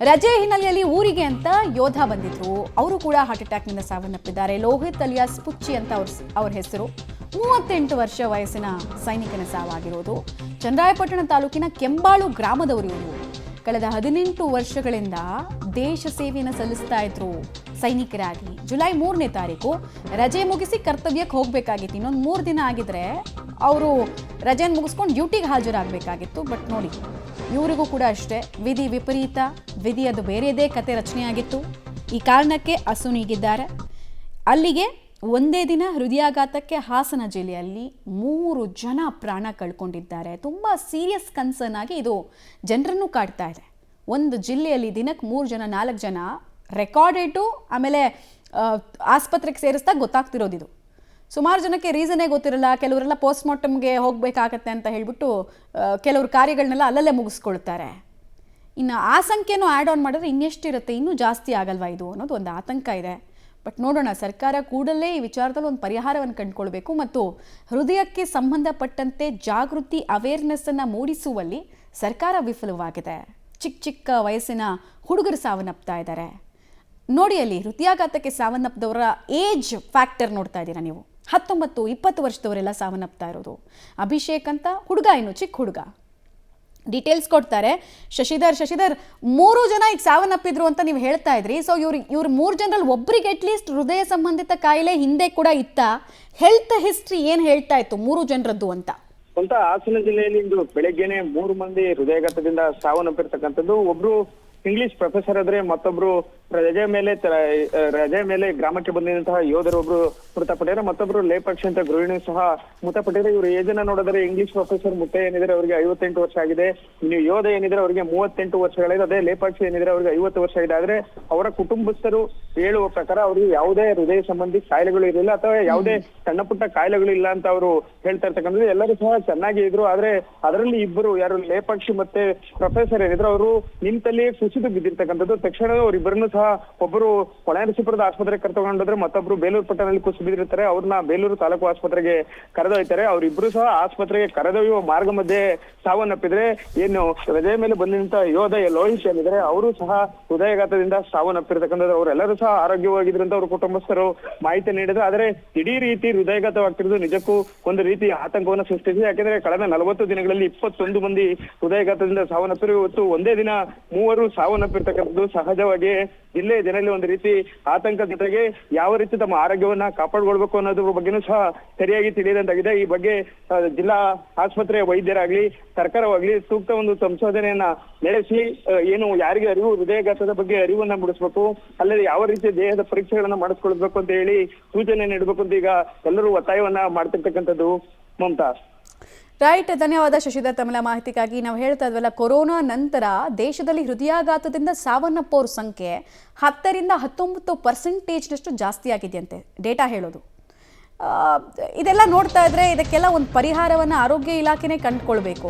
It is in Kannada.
ರಜೆ ಹಿನ್ನೆಲೆಯಲ್ಲಿ ಊರಿಗೆ ಅಂತ ಯೋಧ ಬಂದಿದ್ರು. ಅವರು ಕೂಡ ಹಾರ್ಟ್ ಅಟ್ಯಾಕ್ನಿಂದ ಸಾವನ್ನಪ್ಪಿದ್ದಾರೆ. ಲೋಹಿತ್ ಅಲಿಯಾಸ್ ಪುಚ್ಚಿ ಅಂತ ಅವ್ರ ಹೆಸರು. 38 ವರ್ಷ ವಯಸ್ಸಿನ ಸೈನಿಕನ ಸಾವಾಗಿರೋದು. ಚನ್ನರಾಯಪಟ್ಟಣ ತಾಲೂಕಿನ ಕೆಂಬಾಳು ಗ್ರಾಮದವರು ಇವರು. ಕಳೆದ 18 ವರ್ಷಗಳಿಂದ ದೇಶ ಸೇವೆಯನ್ನು ಸಲ್ಲಿಸ್ತಾ ಇದ್ರು ಸೈನಿಕರಾಗಿ. ಜುಲೈ 3ನೇ ತಾರೀಕು ರಜೆ ಮುಗಿಸಿ ಕರ್ತವ್ಯಕ್ಕೆ ಹೋಗಬೇಕಾಗಿತ್ತು. ಇನ್ನೊಂದು 3 ದಿನ ಆಗಿದ್ರೆ ಅವರು ರಜೆಯನ್ನು ಮುಗಿಸ್ಕೊಂಡು ಡ್ಯೂಟಿಗೆ ಹಾಜರಾಗಬೇಕಾಗಿತ್ತು. ಬಟ್ ನೋಡಿ, ಇವರಿಗೂ ಕೂಡ ಅಷ್ಟೇ ವಿಧಿ ವಿಪರೀತ. ವಿಧಿಯದು ಬೇರೆಯದೇ ಕತೆ ರಚನೆಯಾಗಿತ್ತು. ಈ ಕಾರಣಕ್ಕೆ ಅಸುನೀಗಿದ್ದಾರೆ. ಅಲ್ಲಿಗೆ ಒಂದೇ ದಿನ ಹೃದಯಾಘಾತಕ್ಕೆ ಹಾಸನ ಜಿಲ್ಲೆಯಲ್ಲಿ 3 ಜನ ಪ್ರಾಣ ಕಳ್ಕೊಂಡಿದ್ದಾರೆ. ತುಂಬ ಸೀರಿಯಸ್ ಕನ್ಸರ್ನ್ ಆಗಿ ಇದು ಜನರನ್ನು ಕಾಡ್ತಾ ಇದೆ. ಒಂದು ಜಿಲ್ಲೆಯಲ್ಲಿ ದಿನಕ್ಕೆ 3 ಜನ 4 ಜನ ರೆಕಾರ್ಡೆಡು, ಆಮೇಲೆ ಆಸ್ಪತ್ರೆಗೆ ಸೇರಿಸ್ದಾಗ ಗೊತ್ತಾಗ್ತಿರೋದಿದು. ಸುಮಾರು ಜನಕ್ಕೆ ರೀಸನ್ನೇ ಗೊತ್ತಿರಲ್ಲ. ಕೆಲವರೆಲ್ಲ ಪೋಸ್ಟ್ ಮಾರ್ಟಮ್ಗೆ ಹೋಗಬೇಕಾಗತ್ತೆ ಅಂತ ಹೇಳ್ಬಿಟ್ಟು ಕೆಲವರು ಕಾರ್ಯಗಳನ್ನೆಲ್ಲ ಅಲ್ಲಲ್ಲೇ ಮುಗಿಸ್ಕೊಳ್ತಾರೆ. ಇನ್ನು ಆ ಸಂಖ್ಯೆನೂ ಆ್ಯಡ್ ಆನ್ ಮಾಡಿದ್ರೆ ಇನ್ನೆಷ್ಟಿರುತ್ತೆ, ಇನ್ನೂ ಜಾಸ್ತಿ ಆಗಲ್ವಾ ಇದು ಅನ್ನೋದು ಒಂದು ಆತಂಕ ಇದೆ. ಬಟ್ ನೋಡೋಣ, ಸರ್ಕಾರ ಕೂಡಲೇ ಈ ವಿಚಾರದಲ್ಲಿ ಒಂದು ಪರಿಹಾರವನ್ನು ಕಂಡುಕೊಳ್ಬೇಕು ಮತ್ತು ಹೃದಯಕ್ಕೆ ಸಂಬಂಧಪಟ್ಟಂತೆ ಜಾಗೃತಿ ಅವೇರ್ನೆಸ್ಸನ್ನು ಮೂಡಿಸುವಲ್ಲಿ ಸರ್ಕಾರ ವಿಫಲವಾಗಿದೆ. ಚಿಕ್ಕ ವಯಸ್ಸಿನ ಹುಡುಗರು ಸಾವನ್ನಪ್ತಾ ಇದ್ದಾರೆ. ನೋಡಿ, ಅಲ್ಲಿ ಹೃದಯಾಘಾತಕ್ಕೆ ಸಾವನ್ನಪ್ಪಿದವರ ಏಜ್ ಫ್ಯಾಕ್ಟರ್ ನೋಡ್ತಾ ಇದ್ದೀರಾ ನೀವು. 19-20 ವರ್ಷದವರೆಲ್ಲ ಸಾವನ್ನಪ್ತಾ ಇರೋದು. ಅಭಿಷೇಕ್ ಅಂತ ಹುಡುಗ, ಇನ್ನು ಚಿಕ್ಕ ಹುಡುಗ. ಡೀಟೇಲ್ಸ್ ಕೊಡ್ತಾರೆ. ಶಶಿಧರ್ 3 ಜನ ಈಗ ಸಾವನ್ನಪ್ಪಿದ್ರು ಅಂತ ನೀವು ಹೇಳ್ತಾ ಇದ್ರಿ. ಸೊ ಇವ್ರು 3 ಜನರಲ್ಲಿ ಒಬ್ಬರಿಗೆ ಅಟ್ಲೀಸ್ಟ್ ಹೃದಯ ಸಂಬಂಧಿತ ಕಾಯಿಲೆ ಹಿಂದೆ ಕೂಡ ಇತ್ತ? ಹೆಲ್ತ್ ಹಿಸ್ಟ್ರಿ ಏನ್ ಹೇಳ್ತಾ ಇತ್ತು 3 ಜನರದ್ದು ಅಂತ? ಸ್ವಂತ ಹಾಸನ ಜಿಲ್ಲೆಯಲ್ಲಿ ಇಂದು ಬೆಳಗ್ಗೆನೆ 3 ಮಂದಿ ಹೃದಯಾಘಾತದಿಂದ ಸಾವನ್ನಪ್ಪಿರ್ತಕ್ಕಂಥದ್ದು. ಒಬ್ರು ಇಂಗ್ಲಿಷ್ ಪ್ರೊಫೆಸರ್ ಆದ್ರೆ ಮತ್ತೊಬ್ರು ರಜೆ ಮೇಲೆ ಗ್ರಾಮಕ್ಕೆ ಬಂದಿದ್ದಂತಹ ಯೋಧರೊಬ್ರು ಮೃತಪಟ್ಟಿದ್ದಾರೆ. ಮತ್ತೊಬ್ರು ಲೇಪಕ್ಷಿ ಅಂತ ಗೃಹಿಣಿ ಸಹ ಮೃತಪಟ್ಟಿದ್ದಾರೆ. ಇವರು ಏಜನ್ನ ನೋಡಿದ್ರೆ ಇಂಗ್ಲಿಷ್ ಪ್ರೊಫೆಸರ್ ಮುತ್ತೆ ಏನಿದ್ರೆ ಅವರಿಗೆ 58 ವರ್ಷ ಆಗಿದೆ. ಇನ್ನು ಯೋಧ ಏನಿದ್ರೆ ಅವರಿಗೆ 38 ವರ್ಷಗಳಿದೆ. ಅದೇ ಲೇಪಕ್ಷಿ ಏನಿದ್ರೆ ಅವರಿಗೆ 50 ವರ್ಷ ಆಗಿದೆ. ಆದ್ರೆ ಅವರ ಕುಟುಂಬಸ್ಥರು ಹೇಳುವ ಪ್ರಕಾರ ಅವರಿಗೆ ಯಾವುದೇ ಹೃದಯ ಸಂಬಂಧಿ ಕಾಯಿಲೆಗಳು ಇರಲಿಲ್ಲ ಅಥವಾ ಯಾವುದೇ ಸಣ್ಣ ಪುಟ್ಟ ಕಾಯಿಲೆಗಳು ಇಲ್ಲ ಅಂತ ಅವರು ಹೇಳ್ತಾ ಇರ್ತಕ್ಕಂಥದ್ದು. ಎಲ್ಲರೂ ಸಹ ಚೆನ್ನಾಗಿ ಇದ್ರು. ಆದ್ರೆ ಅದರಲ್ಲಿ ಇಬ್ಬರು ಯಾರು ಲೇಪಕ್ಷಿ ಮತ್ತೆ ಪ್ರೊಫೆಸರ್ ಏನಿದ್ರು ಅವರು ನಿಂತಲ್ಲಿ ಕುಸಿದು ಬಿದ್ದಿರ್ತಕ್ಕಂಥದ್ದು. ತಕ್ಷಣ ಅವರಿಬ್ಬರನ್ನು ಸಹ ಒಬ್ಬರು ಹೊಳೆನರಸೀಪುರದ ಆಸ್ಪತ್ರೆಗೆ ಕರೆದುಕೊಂಡ್ರೆ ಮತ್ತೊಬ್ರು ಬೇಲೂರು ಪಟ್ಟಣದಲ್ಲಿ ಕುಸಿದು ಬಿದ್ದಿರ್ತಾರೆ. ಅವ್ರನ್ನ ಬೇಲೂರು ತಾಲೂಕು ಆಸ್ಪತ್ರೆಗೆ ಕರೆದೊಯ್ತಾರೆ. ಅವರಿಬ್ರು ಸಹ ಆಸ್ಪತ್ರೆಗೆ ಕರೆದೊಯ್ಯುವ ಮಾರ್ಗ ಮಧ್ಯೆ ಸಾವನ್ನಪ್ಪಿದ್ರೆ ಏನು ರಜೆ ಮೇಲೆ ಬಂದಂತ ಯೋಧ ಲೋಹಿತ್ ಏನಿದ್ರೆ ಅವರು ಸಹ ಹೃದಯಾಘಾತದಿಂದ ಸಾವನ್ನಪ್ಪಿರ್ತಕ್ಕಂಥದ್ದು. ಅವರೆಲ್ಲರೂ ಸಹ ಆರೋಗ್ಯವಾಗಿದ್ರು ಅಂತ ಅವ್ರ ಕುಟುಂಬಸ್ಥರು ಮಾಹಿತಿ ನೀಡಿದ್ರು. ಆದ್ರೆ ಇಡೀ ರೀತಿ ಹೃದಯಾಘಾತವಾಗ್ತಿರೋದು ನಿಜಕ್ಕೂ ಒಂದು ರೀತಿ ಆತಂಕವನ್ನು ಸೃಷ್ಟಿಸಿದೆ. ಯಾಕೆಂದ್ರೆ ಕಳೆದ 40 ದಿನಗಳಲ್ಲಿ 21 ಮಂದಿ ಹೃದಯಾಘಾತದಿಂದ ಸಾವನ್ನಪ್ಪಿರು. ಇವತ್ತು ಒಂದೇ ದಿನ 3 ಸಾವನ್ನಪ್ಪಿರ್ತಕ್ಕಂಥದ್ದು ಸಹಜವಾಗಿ ಜಿಲ್ಲೆಯ ಜನರಲ್ಲಿ ಒಂದು ರೀತಿ ಆತಂಕ, ಜೊತೆಗೆ ಯಾವ ರೀತಿ ತಮ್ಮ ಆರೋಗ್ಯವನ್ನ ಕಾಪಾಡ್ಕೊಳ್ಬೇಕು ಅನ್ನೋದ್ರ ಬಗ್ಗೆನೂ ಸಹ ಸರಿಯಾಗಿ ತಿಳಿಯದಂತಾಗಿದೆ. ಈ ಬಗ್ಗೆ ಜಿಲ್ಲಾ ಆಸ್ಪತ್ರೆಯ ವೈದ್ಯರಾಗ್ಲಿ ಸರ್ಕಾರವಾಗ್ಲಿ ಸೂಕ್ತ ಒಂದು ಸಂಶೋಧನೆಯನ್ನ ನಡೆಸಿ ಏನು ಯಾರಿಗೆ ಅರಿವು ಹೃದಯಾಘಾತದ ಬಗ್ಗೆ ಅರಿವನ್ನ ಮೂಡಿಸ್ಬೇಕು, ಅಲ್ಲದೆ ಯಾವ ರೀತಿ ದೇಹದ ಪರೀಕ್ಷೆಗಳನ್ನ ಮಾಡಿಸ್ಕೊಳ್ಬೇಕು ಅಂತ ಹೇಳಿ ಸೂಚನೆ ನೀಡಬೇಕು ಅಂತ ಈಗ ಎಲ್ಲರೂ ಒತ್ತಾಯವನ್ನ ಮಾಡ್ತಿರ್ತಕ್ಕಂಥದ್ದು. ಮಮತಾ. ರೈಟ್, ಧನ್ಯವಾದ ಶಶಿಧರ್ ತಮ್ಮ ಮಾಹಿತಿಗಾಗಿ. ನಾವು ಹೇಳ್ತಾ ಇದ್ವಲ್ಲ, ಕೊರೋನಾ ನಂತರ ದೇಶದಲ್ಲಿ ಹೃದಯಾಘಾತದಿಂದ ಸಾವನ್ನಪ್ಪೋರ ಸಂಖ್ಯೆ 10-19% ಜಾಸ್ತಿ ಆಗಿದೆಯಂತೆ ಡೇಟಾ ಹೇಳೋದು. ಇದೆಲ್ಲ ನೋಡ್ತಾ ಇದ್ರೆ ಇದಕ್ಕೆಲ್ಲ ಒಂದು ಪರಿಹಾರವನ್ನು ಆರೋಗ್ಯ ಇಲಾಖೆನೇ ಕಂಡುಕೊಳ್ಬೇಕು.